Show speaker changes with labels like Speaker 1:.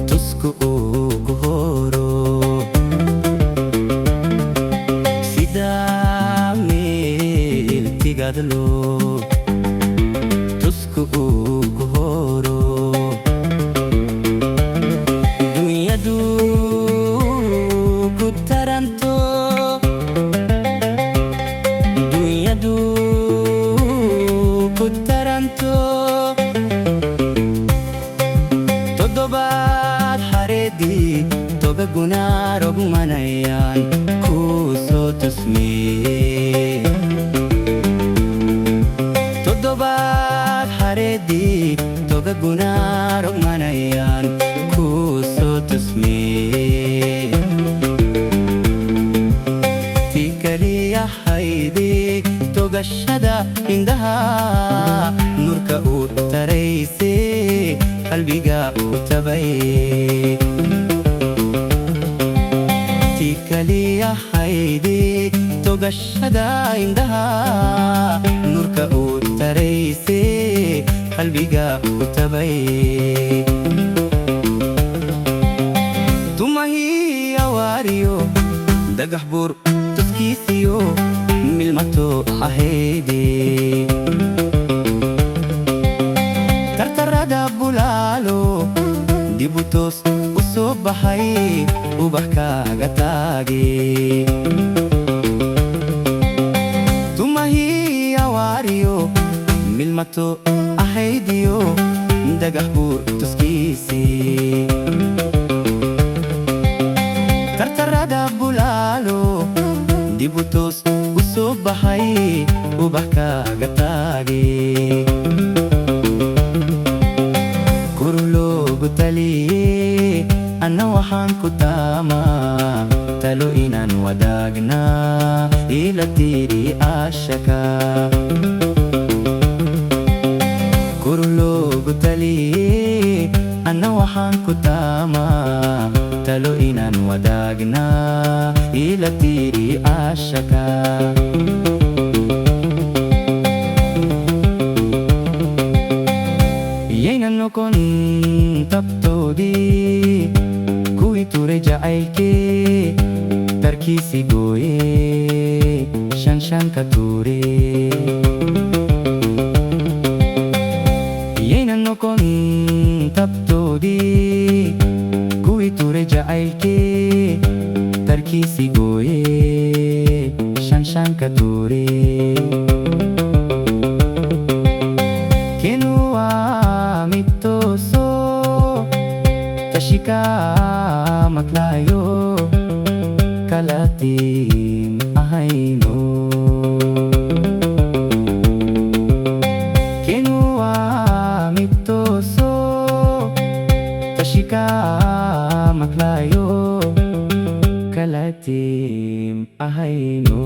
Speaker 1: tusku ugu horo sida meel tigadlo tusku ugu horo dunyadu ku taranto dunyadu ku taranto toddobaad xareedii togaguna rogmanayaan ku soo tusmee toddobaad xareedii togaguna rogmanayaan ku soo tusmee tii kaliya haydii togashada indhaha nurka u taraysay qalbiga u tabay tii kaliya haydii togashada indhaha nurka u taraysay qalbiga u tabay tumahii awaariyo dhagax buur tuskiisiyo milmato ahaydee tartarada bulaalo dibu toos u soo baxay ubax kaaga taagay tumahii awaariyo milmato ahaydiyo dhagax buur tuskiisii tartarada bulaalo dibu toos u soo baxay ubax kaaga taagay ana waxaan ku taamaa talo inaan wadaagnaa ila tiri ashaka kuruloogu taliyey ana waxaan ku taamaa talo inaan wadaagnaa ila tiri ashaka yayna noqon tabtoodii kuwii turay jacaylkee darkiisi gooye shanshanka tuure yayna noqon tabtoodii kuwii turay jacaylkee darkiisi gooye shanshanka tuure Tashika maklayo kalatim ahayno Kinua mitoso Tashika maklayo kalatim ahayno